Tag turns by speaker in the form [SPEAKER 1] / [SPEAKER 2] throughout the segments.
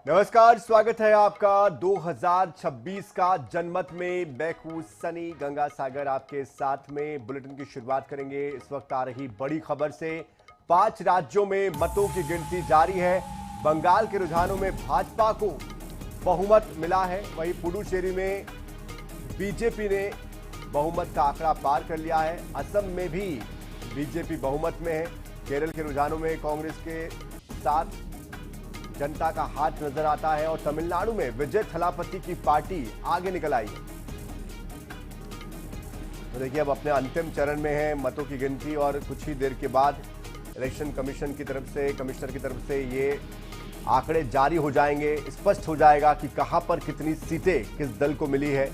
[SPEAKER 1] नमस्कार, स्वागत है आपका 2026 का जनमत में। बैकू सनी गंगा सागर आपके साथ में। बुलेटिन की शुरुआत करेंगे इस वक्त आ रही बड़ी खबर से। 5 राज्यों में मतों की गिनती जारी है। बंगाल के रुझानों में भाजपा को बहुमत मिला है, वहीं पुडुचेरी में बीजेपी ने बहुमत का आंकड़ा पार कर लिया है। असम में भी बीजेपी बहुमत में है। केरल के रुझानों में कांग्रेस के साथ जनता का हाथ नजर आता है और तमिलनाडु में विजय थलापति की पार्टी आगे निकल आई है। तो देखिए, अब अपने अंतिम चरण में है मतों की गिनती और कुछ ही देर के बाद इलेक्शन कमीशन की तरफ से, कमिश्नर की तरफ से ये आंकड़े जारी हो जाएंगे। स्पष्ट हो जाएगा कि कहां पर कितनी सीटें किस दल को मिली है।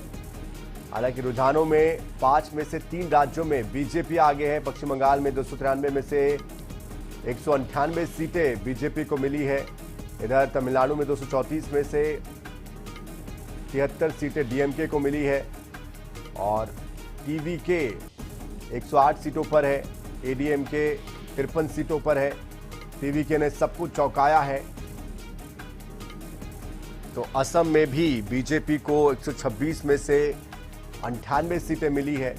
[SPEAKER 1] हालांकि रुझानों में 5 में से 3 राज्यों में बीजेपी आगे है। पश्चिम बंगाल में 293 में से 198 सीटें बीजेपी को मिली है। इधर तमिलनाडु में 234 में से 73 सीटें डीएमके को मिली है और टीवीके 108 सीटों पर है। एडीएमके 53 सीटों पर है। टीवीके ने सब कुछ चौंकाया है। तो असम में भी बीजेपी को 126 में से 98 सीटें मिली है।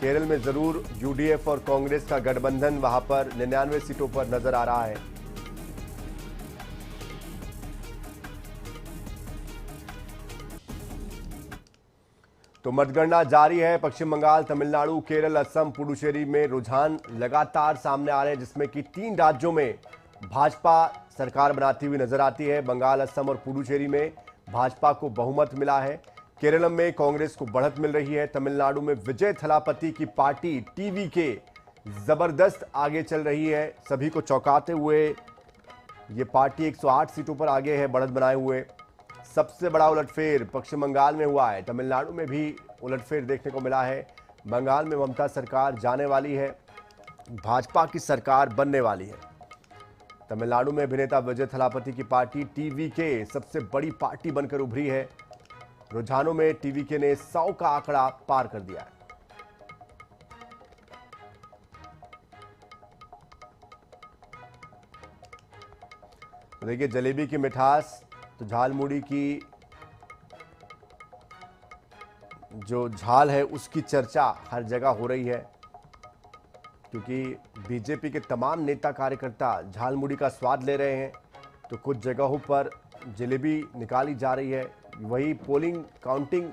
[SPEAKER 1] केरल में जरूर यूडीएफ और कांग्रेस का गठबंधन वहां पर 99 सीटों पर नजर आ रहा है। तो मतगणना जारी है। पश्चिम बंगाल, तमिलनाडु, केरल, असम, पुडुचेरी में रुझान लगातार सामने आ रहे हैं, जिसमें कि 3 राज्यों में भाजपा सरकार बनाती हुई नजर आती है। बंगाल, असम और पुडुचेरी में भाजपा को बहुमत मिला है। केरल में कांग्रेस को बढ़त मिल रही है। तमिलनाडु में विजय थलापति की पार्टी टीवीके जबरदस्त आगे चल रही है। सभी को चौंकाते हुए ये पार्टी 108 सीटों पर आगे है, बढ़त बनाए हुए। सबसे बड़ा उलटफेर पश्चिम बंगाल में हुआ है। तमिलनाडु में भी उलटफेर देखने को मिला है। बंगाल में ममता सरकार जाने वाली है, भाजपा की सरकार बनने वाली है। तमिलनाडु में अभिनेता विजय थलापति की पार्टी टीवीके सबसे बड़ी पार्टी बनकर उभरी है। रुझानों में टीवीके ने 100 का आंकड़ा पार कर दिया है। देखिए, जलेबी की मिठास तो झालमुड़ी की जो झाल है उसकी चर्चा हर जगह हो रही है, क्योंकि बीजेपी के तमाम नेता कार्यकर्ता झालमुड़ी का स्वाद ले रहे हैं। तो कुछ जगहों पर जलेबी निकाली जा रही है। वही पोलिंग काउंटिंग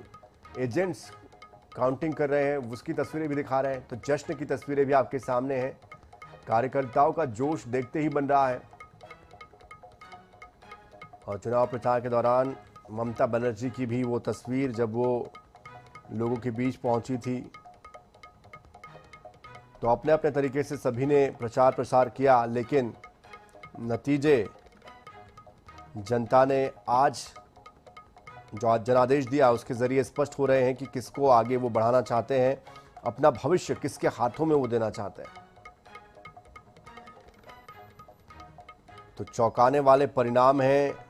[SPEAKER 1] एजेंट्स काउंटिंग कर रहे हैं, उसकी तस्वीरें भी दिखा रहे हैं। तो जश्न की तस्वीरें भी आपके सामने हैं। कार्यकर्ताओं का जोश देखते ही बन रहा है। और चुनाव प्रचार के दौरान ममता बनर्जी की भी वो तस्वीर, जब वो लोगों के बीच पहुंची थी, तो अपने अपने तरीके से सभी ने प्रचार प्रसार किया। लेकिन नतीजे जनता ने आज जो जनादेश दिया उसके जरिए स्पष्ट हो रहे हैं कि किसको आगे वो बढ़ाना चाहते हैं, अपना भविष्य किसके हाथों में वो देना चाहते हैं। तो चौंकाने वाले परिणाम हैं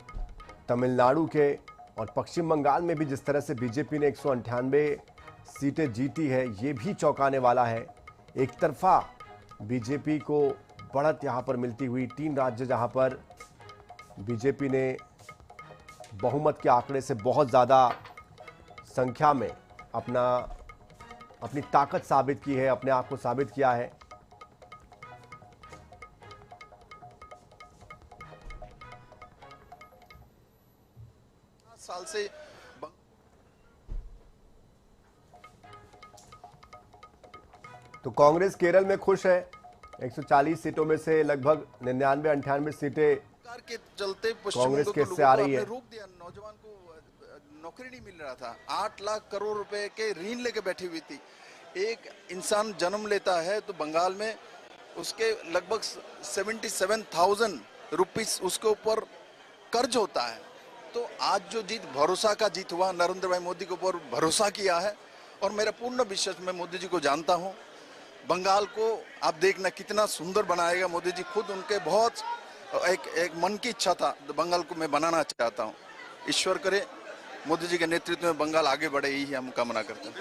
[SPEAKER 1] तमिलनाडु के। और पश्चिम बंगाल में भी जिस तरह से बीजेपी ने 198 सीटें जीती है, ये भी चौंकाने वाला है। एक तरफा बीजेपी को बढ़त यहां पर मिलती हुई, 3 राज्य जहां पर बीजेपी ने बहुमत के आंकड़े से बहुत ज़्यादा संख्या में अपनी ताकत साबित की है, अपने आप को साबित किया है।
[SPEAKER 2] साल से
[SPEAKER 1] तो कांग्रेस केरल में खुश है। 140 सीटों में से लगभग 99-98 सीटें
[SPEAKER 2] के चलते
[SPEAKER 1] कांग्रेस के से आ रही है।
[SPEAKER 2] रोक दिया। नौजवान को नौकरी नहीं मिल रहा था। 8 लाख करोड़ रुपए के ऋण लेके बैठी हुई थी। एक इंसान जन्म लेता है तो बंगाल में उसके लगभग 77,000 रुपीस उसके ऊपर कर्ज होता है। तो आज जो जीत, भरोसा का जीत हुआ, नरेंद्र भाई मोदी के ऊपर भरोसा किया है और मेरा पूर्ण विश्वास, मैं मोदी जी को जानता हूं। बंगाल को आप देखना कितना सुंदर बनाएगा मोदी जी। खुद उनके बहुत एक मन की इच्छा था, तो बंगाल को मैं बनाना चाहता हूं। ईश्वर करे मोदी जी के नेतृत्व में बंगाल आगे बढ़े, यही हम कामना करते हैं।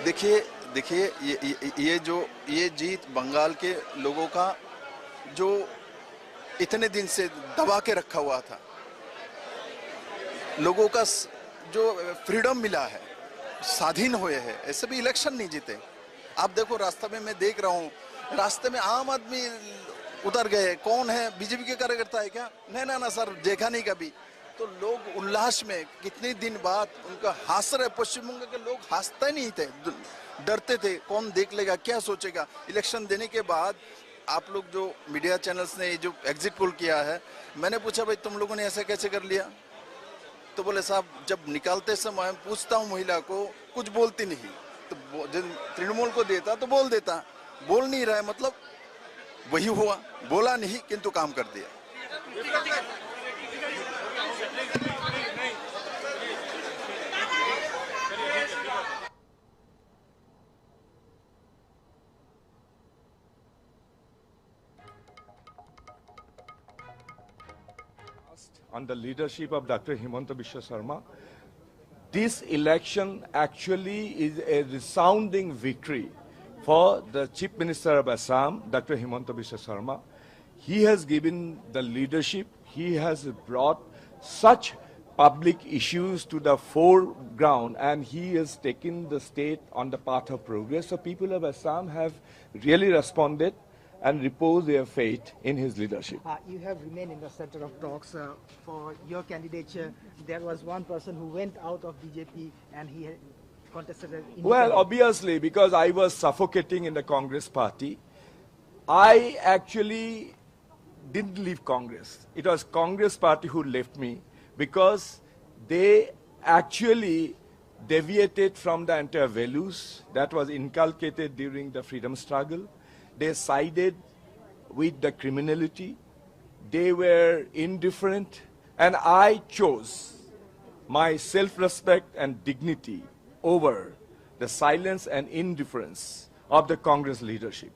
[SPEAKER 2] देखिए ये जीत बंगाल के लोगों का जो इतने दिन से दबा के रखा हुआ था, लोगों का जो फ्रीडम मिला है, स्वाधीन हुए हैं, ऐसे भी इलेक्शन नहीं जीते। आप देखो रास्ते में मैं देख रहा हूँ, रास्ते में आम आदमी उतर गए। कौन है? बीजेपी के कार्यकर्ता है क्या? नहीं ना सर, देखा नहीं कभी। तो लोग उल्लास में कितने दिन बाद उनका हंस रहे। पश्चिम बंगाल के लोग हंसते नहीं थे, डरते थे कौन देख लेगा, क्या सोचेगा। इलेक्शन देने के बाद आप लोग जो मीडिया चैनल्स ने जो एग्जिट पोल किया है, मैंने पूछा भाई तुम लोगों ने ऐसा कैसे कर लिया? तो बोले साहब जब निकालते समय पूछता हूँ महिला को, कुछ बोलती नहीं, तो तृणमूल को देता तो बोल देता, बोल नहीं रहा है, मतलब वही हुआ, बोला नहीं किंतु काम कर दिया।
[SPEAKER 3] On the leadership of Dr. Himanta Biswa Sarma, this election actually is a resounding victory for the Chief Minister of Assam, Dr. Himanta Biswa Sarma. He has given the leadership, he has brought such public issues to the foreground, and he has taken the state on the path of progress. So people of Assam have really responded and repose their faith in his leadership.
[SPEAKER 4] You have remained in the center of talks for your candidature. There was one person who went out of BJP and he contested an independent.
[SPEAKER 3] Well, obviously, because I was suffocating in the Congress party, I actually didn't leave Congress. It was Congress party who left me because they actually deviated from the entire values that was inculcated during the freedom struggle. They sided with the criminality. They were indifferent. And I chose my self-respect and dignity over the silence and indifference of the Congress leadership.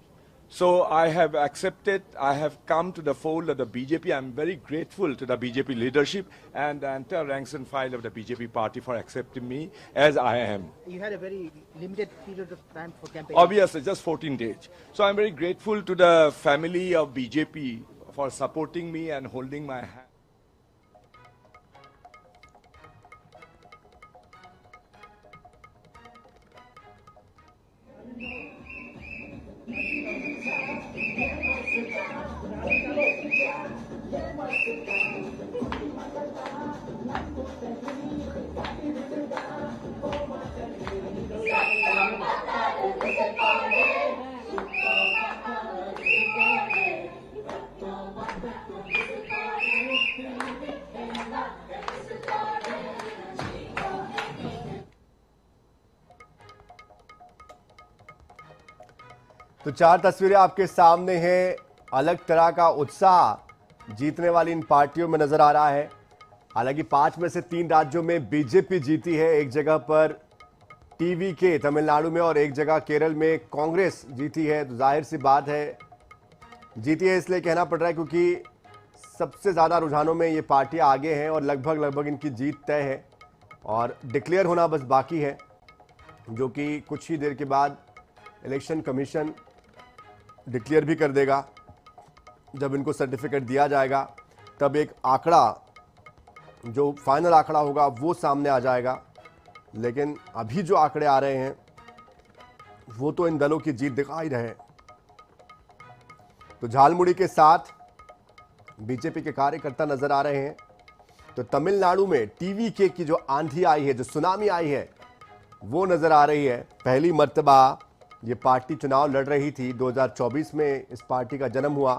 [SPEAKER 3] So I have accepted, I have come to the fold of the BJP. I'm very grateful to the BJP leadership and the entire ranks and file of the BJP party for accepting me as I am.
[SPEAKER 4] You had a very limited period of time for campaigning.
[SPEAKER 3] Obviously, just 14 days. So I'm very grateful to the family of BJP for supporting me and holding my hand.
[SPEAKER 1] तो चार तस्वीरें आपके सामने हैं। अलग तरह का उत्साह जीतने वाली इन पार्टियों में नजर आ रहा है। हालांकि 5 में से 3 राज्यों में बीजेपी जीती है, एक जगह पर टीवीके तमिलनाडु में और एक जगह केरल में कांग्रेस जीती है। तो जाहिर सी बात है जीती है इसलिए कहना पड़ रहा है क्योंकि सबसे ज्यादा रुझानों में ये पार्टियां आगे हैं और लगभग इनकी जीत तय है और डिक्लेयर होना बस बाकी है, जो कि कुछ ही देर के बाद इलेक्शन कमीशन डिक्लेयर भी कर देगा। जब इनको सर्टिफिकेट दिया जाएगा तब एक आंकड़ा, जो फाइनल आंकड़ा होगा वो सामने आ जाएगा। लेकिन अभी जो आंकड़े आ रहे हैं वो तो इन दलों की जीत दिखा ही रहे हैं। तो झालमुड़ी के साथ बीजेपी के कार्यकर्ता नजर आ रहे हैं। तो तमिलनाडु में टीवीके की जो आंधी आई है, जो सुनामी आई है, वो नजर आ रही है। पहली मर्तबा ये पार्टी चुनाव लड़ रही थी। 2024 में इस पार्टी का जन्म हुआ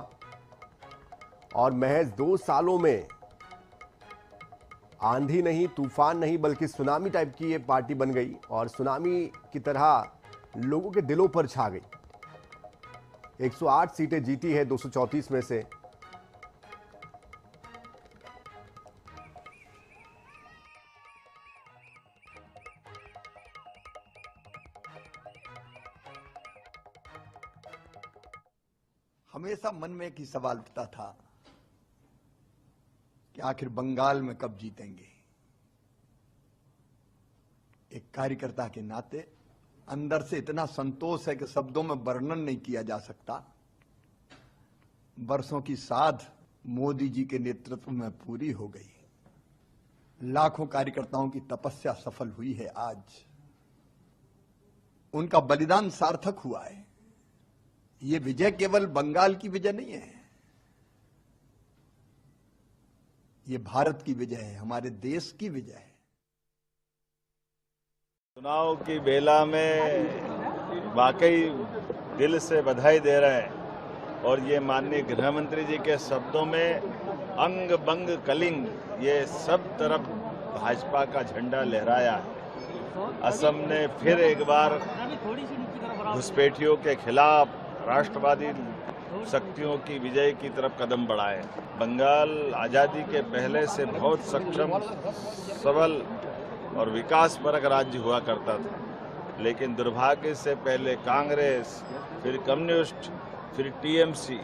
[SPEAKER 1] और महज 2 सालों में आंधी नहीं, तूफान नहीं, बल्कि सुनामी टाइप की ये पार्टी बन गई और सुनामी की तरह लोगों के दिलों पर छा गई। 108 सीटें जीती है 234 में से।
[SPEAKER 5] हमेशा मन में एक ही सवाल उठता था कि आखिर बंगाल में कब जीतेंगे। एक कार्यकर्ता के नाते अंदर से इतना संतोष है कि शब्दों में वर्णन नहीं किया जा सकता। वर्षों की साध मोदी जी के नेतृत्व में पूरी हो गई। लाखों कार्यकर्ताओं की तपस्या सफल हुई है। आज उनका बलिदान सार्थक हुआ है। ये विजय केवल बंगाल की विजय नहीं है, ये भारत की विजय है, हमारे देश की विजय है।
[SPEAKER 6] चुनाव की बेला में वाकई दिल से बधाई दे रहे हैं और ये माननीय गृह मंत्री जी के शब्दों में अंग बंग कलिंग ये सब तरफ भाजपा का झंडा लहराया है। असम ने फिर एक बार घुसपैठियों के खिलाफ राष्ट्रवादी शक्तियों की विजय की तरफ कदम बढ़ाए। बंगाल आजादी के पहले से बहुत सक्षम, सबल और विकास परक राज्य हुआ करता था, लेकिन दुर्भाग्य से पहले कांग्रेस, फिर कम्युनिस्ट, फिर टीएमसी,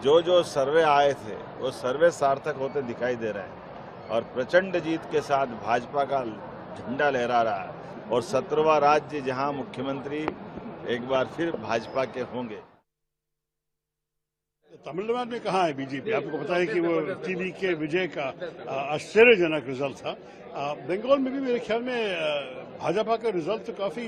[SPEAKER 6] जो सर्वे आए थे वो सर्वे सार्थक होते दिखाई दे रहे हैं और प्रचंड जीत के साथ भाजपा का झंडा लहरा रहा है और 17वां राज्य जहां मुख्यमंत्री एक बार फिर भाजपा के होंगे।
[SPEAKER 7] तमिलनाडु में कहाँ है बीजेपी? आपको पता है कि वो टीवी के विजय का आश्चर्यजनक रिजल्ट था। बंगाल में भी मेरे ख्याल में भाजपा का रिजल्ट तो काफी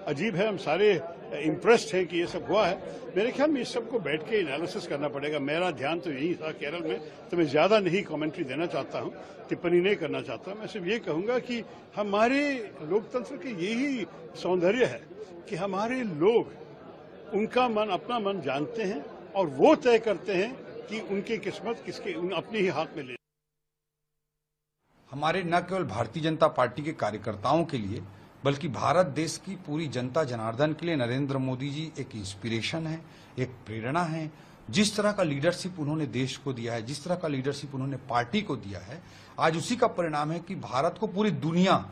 [SPEAKER 7] अजीब है। हम सारे इम्प्रेस्ड हैं कि ये सब हुआ है। मेरे ख्याल में इस सबको बैठ के एनालिसिस करना पड़ेगा। मेरा ध्यान तो यही था केरल में, तो मैं ज्यादा नहीं कमेंट्री देना चाहता हूँ, टिप्पणी नहीं करना चाहता। मैं सिर्फ ये कहूंगा कि हमारे लोकतंत्र के यही सौंदर्य है कि हमारे लोग उनका मन, अपना मन जानते हैं और वो तय करते हैं कि उनकी किस्मत किसके अपने ही हाथ में ले।
[SPEAKER 8] हमारे न केवल भारतीय जनता पार्टी के कार्यकर्ताओं के लिए बल्कि भारत देश की पूरी जनता जनार्दन के लिए नरेंद्र मोदी जी एक इंस्पिरेशन है, एक प्रेरणा है। जिस तरह का लीडरशिप उन्होंने देश को दिया है, जिस तरह का लीडरशिप उन्होंने पार्टी को दिया है, आज उसी का परिणाम है कि भारत को पूरी दुनिया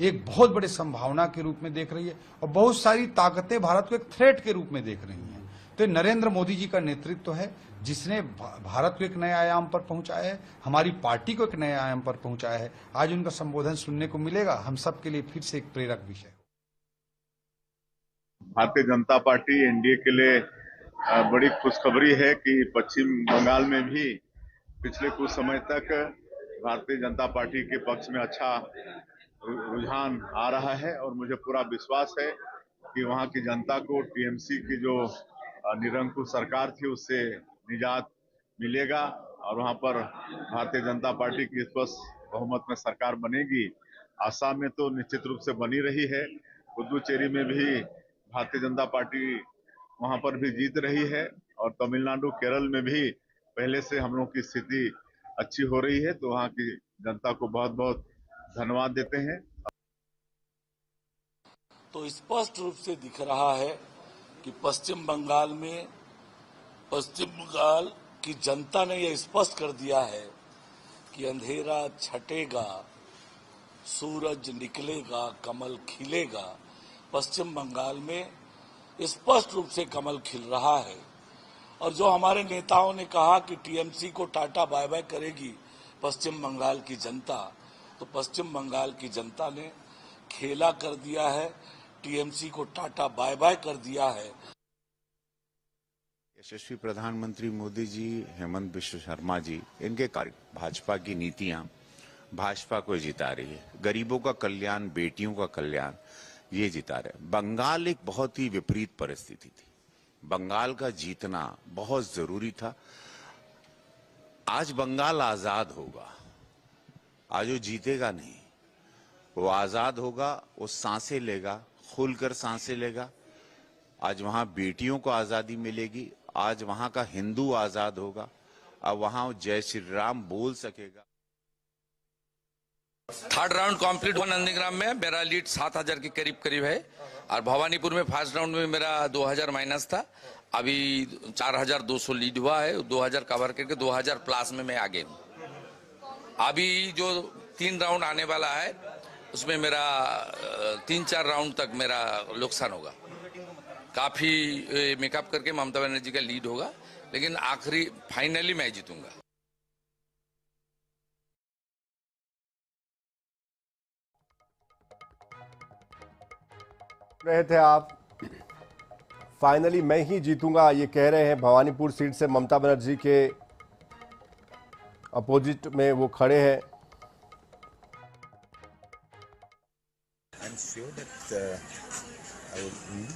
[SPEAKER 8] एक बहुत बड़े संभावना के रूप में देख रही है और बहुत सारी ताकतें भारत को एक थ्रेट के रूप में देख रही हैं। तो नरेंद्र मोदी जी का नेतृत्व है जिसने भारत को एक नए आयाम पर पहुंचाया है, हमारी पार्टी को एक नए आयाम पर पहुंचाया है। आज उनका संबोधन सुनने को मिलेगा, हम सब के लिए फिर से एक प्रेरक विषय।
[SPEAKER 9] भारतीय जनता पार्टी एनडीए के लिए बड़ी खुशखबरी है कि पश्चिम बंगाल में भी पिछले कुछ समय तक भारतीय जनता पार्टी के पक्ष में अच्छा रुझान आ रहा है और मुझे पूरा विश्वास है कि वहां की जनता को टीएमसी की जो निरंकुश सरकार थी उससे निजात मिलेगा और वहां पर भारतीय जनता पार्टी की स्पष्ट बहुमत में सरकार बनेगी। आसाम में तो निश्चित रूप से बनी रही है, पुदुचेरी में भी भारतीय जनता पार्टी वहां पर भी जीत रही है और तमिलनाडु, केरल में भी पहले से हम लोग की स्थिति अच्छी हो रही है। तो वहां की जनता को बहुत बहुत धन्यवाद देते हैं।
[SPEAKER 10] तो स्पष्ट रूप से दिख रहा है कि पश्चिम बंगाल की जनता ने यह स्पष्ट कर दिया है कि अंधेरा छटेगा, सूरज निकलेगा, कमल खिलेगा। पश्चिम बंगाल में स्पष्ट रूप से कमल खिल रहा है और जो हमारे नेताओं ने कहा कि टीएमसी को टाटा बाय बाय करेगी पश्चिम बंगाल की जनता, तो पश्चिम बंगाल की जनता ने खेला कर दिया है, टीएमसी को टाटा बाय बाय कर दिया है।
[SPEAKER 11] यशस्वी प्रधानमंत्री मोदी जी, हेमंत बिश्व शर्मा जी, इनके भाजपा की नीतियां भाजपा को जिता रही है। गरीबों का कल्याण, बेटियों का कल्याण ये जिता रहे। बंगाल एक बहुत ही विपरीत परिस्थिति थी, बंगाल का जीतना बहुत जरूरी था। आज बंगाल आजाद होगा, आज वो जीतेगा नहीं, वो आजाद होगा, वो सांसें लेगा, खुलकर सांसें लेगा। आज वहां बेटियों को आजादी मिलेगी, आज वहां का हिंदू आजाद होगा, अब वहां जय श्री राम बोल सकेगा।
[SPEAKER 12] थर्ड राउंड कंप्लीट हुआ नंदीग्राम में, मेरा लीड 7000 के करीब है और भवानीपुर में फर्स्ट राउंड में मेरा 2000 माइनस था। अभी 4200 लीड हुआ है, 2000 कवर करके 2000 प्लस में मैं आगे हूँ। अभी जो 3 राउंड आने वाला है उसमें मेरा 3-4 राउंड तक मेरा नुकसान होगा। काफी मेकअप करके ममता बनर्जी का लीड होगा, लेकिन आखिरी फाइनली मैं जीतूंगा।
[SPEAKER 1] रहे थे आप फाइनली मैं ही जीतूंगा, ये कह रहे हैं। भवानीपुर सीट से ममता बनर्जी के अपोजिट में वो खड़े हैं।
[SPEAKER 13] I'm sure that I will win.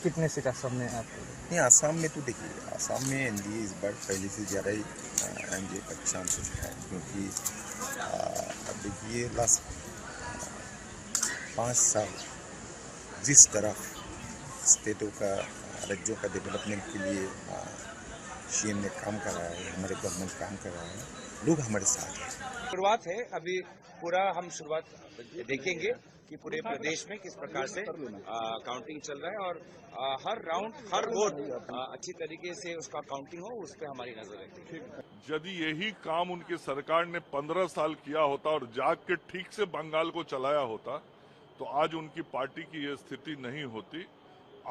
[SPEAKER 4] कितने सीट असम में आप?
[SPEAKER 13] नहीं, आसाम में तो देखिए, आसाम में एनडीए इस बार पहले से ज़्यादा ही एनडीए का चांस है, क्योंकि अब देखिए लास्ट 5 साल जिस तरफ स्टेटों का, राज्यों का डेवलपमेंट के लिए सीएम ने काम कर रहा है, हमारे गवर्नमेंट काम कर रहा है, लोग हमारे साथ हैं।
[SPEAKER 14] शुरुआत है, अभी पूरा हम शुरुआत देखेंगे कि पूरे प्रदेश में किस प्रकार से काउंटिंग चल रहा है, और हर राउंड, हर वोट अच्छी तरीके से उसका काउंटिंग हो, उस पर हमारी नजर रहती है।
[SPEAKER 15] यदि यही काम उनकी सरकार ने 15 साल किया होता और जाग के ठीक से बंगाल को चलाया होता, तो आज उनकी पार्टी की ये स्थिति नहीं होती।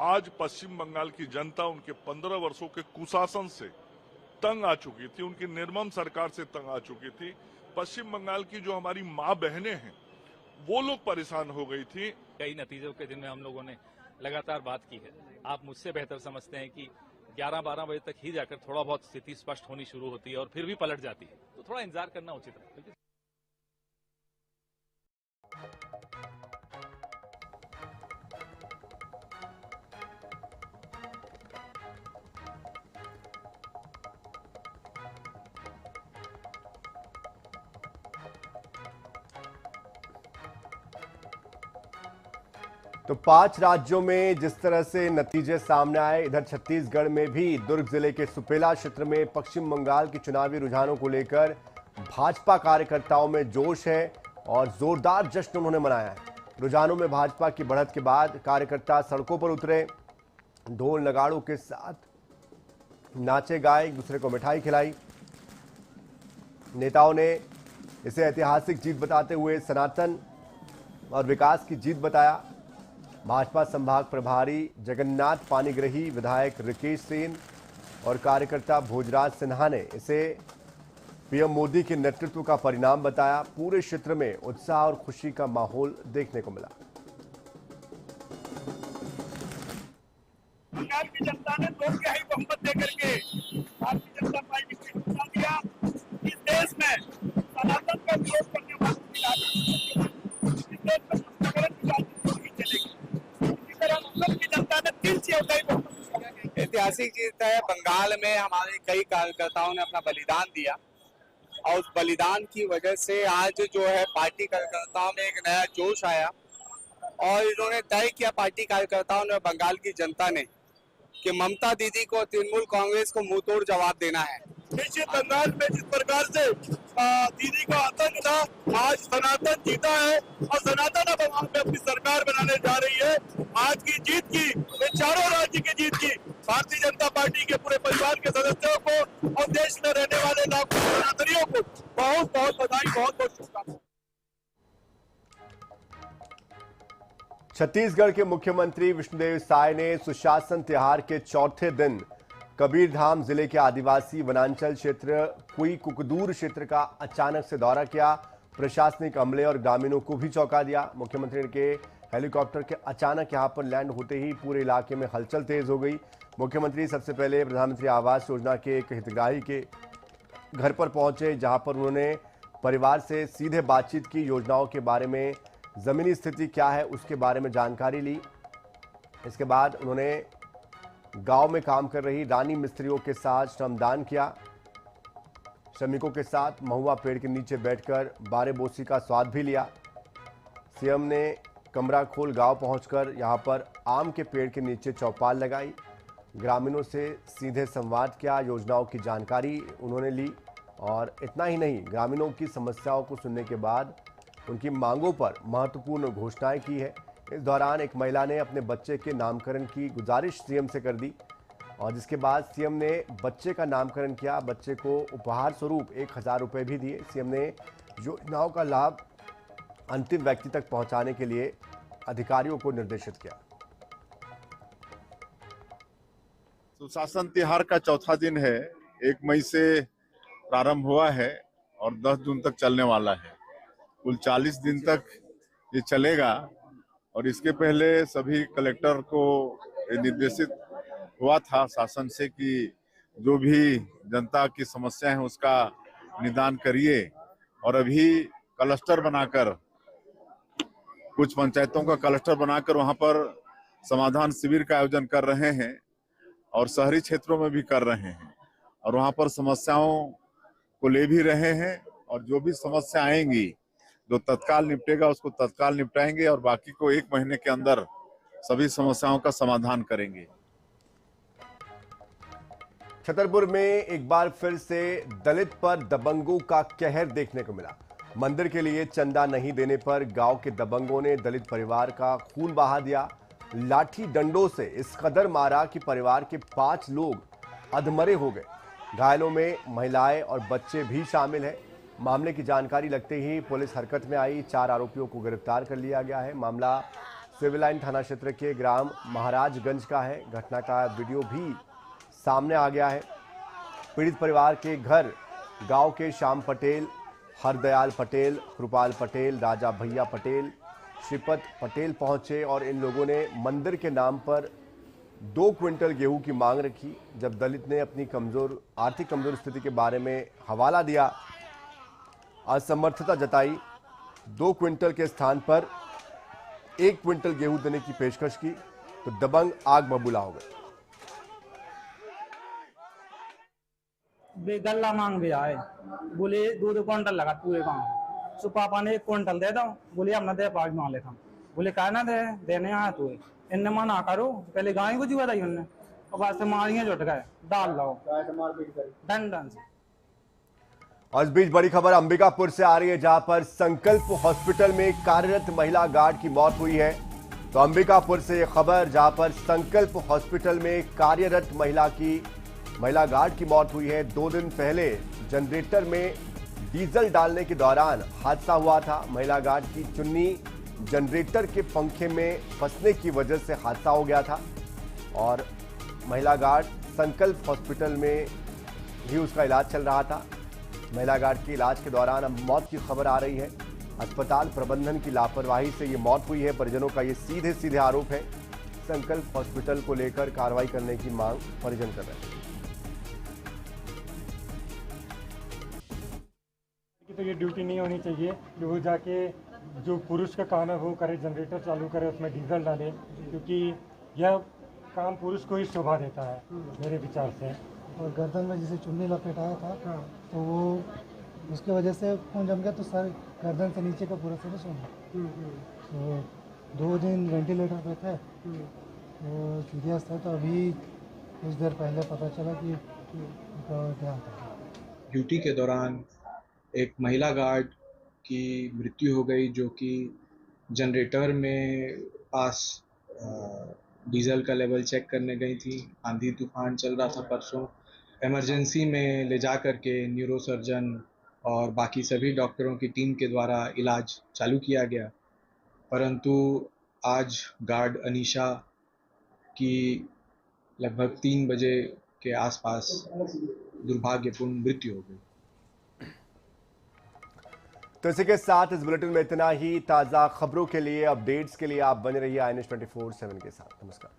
[SPEAKER 15] आज पश्चिम बंगाल की जनता उनके 15 वर्षों के कुशासन से तंग आ चुकी थी, उनकी निर्मम सरकार से तंग आ चुकी थी। पश्चिम बंगाल की जो हमारी माँ बहनें हैं, वो लोग परेशान हो गई थी।
[SPEAKER 16] कई नतीजों के दिन में हम लोगों ने लगातार बात की है। आप मुझसे बेहतर समझते हैं कि 11-12 बजे तक ही जाकर थोड़ा बहुत स्थिति स्पष्ट होनी शुरू होती है और फिर भी पलट जाती है, तो थोड़ा इंतजार करना उचित है।
[SPEAKER 1] तो 5 राज्यों में जिस तरह से नतीजे सामने आए, इधर छत्तीसगढ़ में भी दुर्ग जिले के सुपेला क्षेत्र में पश्चिम बंगाल के चुनावी रुझानों को लेकर भाजपा कार्यकर्ताओं में जोश है और जोरदार जश्न उन्होंने मनाया है। रुझानों में भाजपा की बढ़त के बाद कार्यकर्ता सड़कों पर उतरे, ढोल नगाड़ों के साथ नाचे गाए, एक दूसरे को मिठाई खिलाई। नेताओं ने इसे ऐतिहासिक जीत बताते हुए सनातन और विकास की जीत बताया। भाजपा संभाग प्रभारी जगन्नाथ पानीग्रही, विधायक रिकेश सेन और कार्यकर्ता भोजराज सिन्हा ने इसे पीएम मोदी के नेतृत्व का परिणाम बताया। पूरे क्षेत्र में उत्साह और खुशी का माहौल देखने को मिला।
[SPEAKER 17] बंगाल की जनता ने 2 बहुमत देकर के भारतीय जनता पार्टी को हिस्सा दिया। इस देश में सनातन का विरोध करने वालों की
[SPEAKER 18] ऐतिहासिक जीत है। बंगाल में हमारे कई कार्यकर्ताओं ने अपना बलिदान दिया और उस बलिदान की वजह से आज जो है पार्टी कार्यकर्ताओं में एक नया जोश आया और इन्होंने तय किया, पार्टी कार्यकर्ताओं ने, बंगाल की जनता ने, कि ममता दीदी को, तृणमूल कांग्रेस को मुंह तोड़ जवाब देना है।
[SPEAKER 17] निश्चित बंगाल में जिस प्रकार से दीदी का आतंक था, आज सनातन जीता है और सनातन अब वहां पे अपनी सरकार बनाने जा रही है। आज की जीत की, इन चारों राज्य की जीत की भारतीय जनता पार्टी के पूरे परिवार के सदस्यों को और देश में रहने वाले लाखों सनातनियों को बहुत बहुत बधाई, बहुत बहुत शुभकामनाएं।
[SPEAKER 1] छत्तीसगढ़ के मुख्यमंत्री विष्णुदेव साय ने सुशासन त्योहार के चौथे दिन कबीरधाम जिले के आदिवासी वनांचल क्षेत्र कुई कुकदूर क्षेत्र का अचानक से दौरा किया। प्रशासनिक अमले और ग्रामीणों को भी चौंका दिया। मुख्यमंत्री के हेलीकॉप्टर के अचानक यहां पर लैंड होते ही पूरे इलाके में हलचल तेज हो गई। मुख्यमंत्री सबसे पहले प्रधानमंत्री आवास योजना के एक हितग्राही के घर पर पहुंचे, जहां पर उन्होंने परिवार से सीधे बातचीत की, योजनाओं के बारे में, जमीनी स्थिति क्या है उसके बारे में जानकारी ली। इसके बाद उन्होंने गांव में काम कर रही रानी मिस्त्रियों के साथ श्रमदान किया। श्रमिकों के साथ महुआ पेड़ के नीचे बैठकर बारेबोसी का स्वाद भी लिया। सीएम ने कमराखोल गांव पहुंचकर यहां पर आम के पेड़ के नीचे चौपाल लगाई, ग्रामीणों से सीधे संवाद किया, योजनाओं की जानकारी उन्होंने ली और इतना ही नहीं, ग्रामीणों की समस्याओं को सुनने के बाद उनकी मांगों पर महत्वपूर्ण घोषणाएं की है। इस दौरान एक महिला ने अपने बच्चे के नामकरण की गुजारिश सीएम से कर दी और जिसके बाद सीएम ने बच्चे का नामकरण किया। बच्चे को उपहार स्वरूप 1000 रुपये भी दिए। सीएम ने योजनाओं का लाभ अंतिम व्यक्ति तक पहुंचाने के लिए अधिकारियों को निर्देशित किया।
[SPEAKER 9] सुशासन त्योहार का चौथा दिन है। 1 मई से प्रारंभ हुआ है और 10 जून तक चलने वाला है। कुल 40 दिन तक ये चलेगा और इसके पहले सभी कलेक्टर को निर्देशित हुआ था शासन से कि जो भी जनता की समस्या है उसका निदान करिए। और अभी क्लस्टर बनाकर, कुछ पंचायतों का क्लस्टर बनाकर वहां पर समाधान शिविर का आयोजन कर रहे हैं और शहरी क्षेत्रों में भी कर रहे हैं और वहां पर समस्याओं को ले भी रहे हैं। और जो भी समस्या आएंगी, जो तत्काल निपटेगा उसको तत्काल निपटाएंगे और बाकी को 1 महीने के अंदर सभी समस्याओं का समाधान करेंगे।
[SPEAKER 1] छतरपुर में एक बार फिर से दलित पर दबंगों का कहर देखने को मिला। मंदिर के लिए चंदा नहीं देने पर गांव के दबंगों ने दलित परिवार का खून बहा दिया। लाठी डंडों से इस कदर मारा कि परिवार के 5 लोग अधमरे हो गए। घायलों में महिलाएं और बच्चे भी शामिल हैं। मामले की जानकारी लगते ही पुलिस हरकत में आई। 4 आरोपियों को गिरफ्तार कर लिया गया है। मामला सिविल लाइन थाना क्षेत्र के ग्राम महाराजगंज का है। घटना का वीडियो भी सामने आ गया है। पीड़ित परिवार के घर गांव के श्याम पटेल, हरदयाल पटेल, कृपाल पटेल, राजा भैया पटेल, श्रीपत पटेल पहुंचे और इन लोगों ने मंदिर के नाम पर 2 क्विंटल गेहूं की मांग रखी। जब दलित ने अपनी आर्थिक कमजोर स्थिति के बारे में हवाला दिया, असमर्थता जताई, 2 क्विंटल के स्थान पर 1 क्विंटल गेहूं देने की पेशकश की तो दबंग आग बबूला हो गए।
[SPEAKER 19] गल्ला मांग भी आए, बोले 2 क्विंटल लगा पूरे गाँव। तो पापा ने 1 क्विंटल दे दो, बोले हम ना दे पाग मान लेता। बोले कहा ना दे देने आया तू, इनने मना करो, पहले गाय को जुआ था उनने और बाद से मारियां जुट गए, डाल लो दंडन से।
[SPEAKER 1] और इस बीच बड़ी खबर अंबिकापुर से आ रही है, जहां पर संकल्प हॉस्पिटल में कार्यरत महिला गार्ड की मौत हुई है। तो अंबिकापुर से यह खबर, जहां पर संकल्प हॉस्पिटल में कार्यरत महिला गार्ड की मौत हुई है। 2 दिन पहले जनरेटर में डीजल डालने के दौरान हादसा हुआ था। महिला गार्ड की चुन्नी जनरेटर के पंखे में फंसने की वजह से हादसा हो गया था और महिला गार्ड संकल्प हॉस्पिटल में ही उसका इलाज चल रहा था। महिला गार्ड के इलाज के दौरान अब मौत की खबर आ रही है। अस्पताल प्रबंधन की लापरवाही से ये मौत हुई है। परिजनों का ये सीधे आरोप है। संकल्प हॉस्पिटल को लेकर कार्रवाई करने की मांग परिजन कर रहे हैं।
[SPEAKER 20] तो ये ड्यूटी नहीं होनी चाहिए कि वो जाके जो पुरुष का काम है वो करे, जनरेटर चालू करे, उसमें डीजल डाले, क्योंकि यह काम पुरुष को ही शोभा देता है मेरे विचार से।
[SPEAKER 21] और गर्दन में जैसे चुन्नी लपेटाया था तो वो उसके वजह से खून जम गया, तो सर गर्दन से नीचे का पूरा फिनिश हो गया। तो 2 दिन वेंटिलेटर पे थे, तो सीरियस था। तो अभी कुछ देर पहले पता चला कि उनका देहांत था।
[SPEAKER 22] ड्यूटी के दौरान एक महिला गार्ड की मृत्यु हो गई, जो कि जनरेटर में पास डीजल का लेवल चेक करने गई थी। आंधी तूफान चल रहा था परसों। इमरजेंसी में ले जा कर के न्यूरो सर्जन और बाकी सभी डॉक्टरों की टीम के द्वारा इलाज चालू किया गया, परंतु आज गार्ड अनीशा की लगभग 3 बजे के आसपास दुर्भाग्यपूर्ण मृत्यु हो गई।
[SPEAKER 1] तो इसी के साथ इस बुलेटिन में इतना ही। ताज़ा खबरों के लिए, अपडेट्स के लिए आप बने रहिए INS 24/7 के साथ। नमस्कार।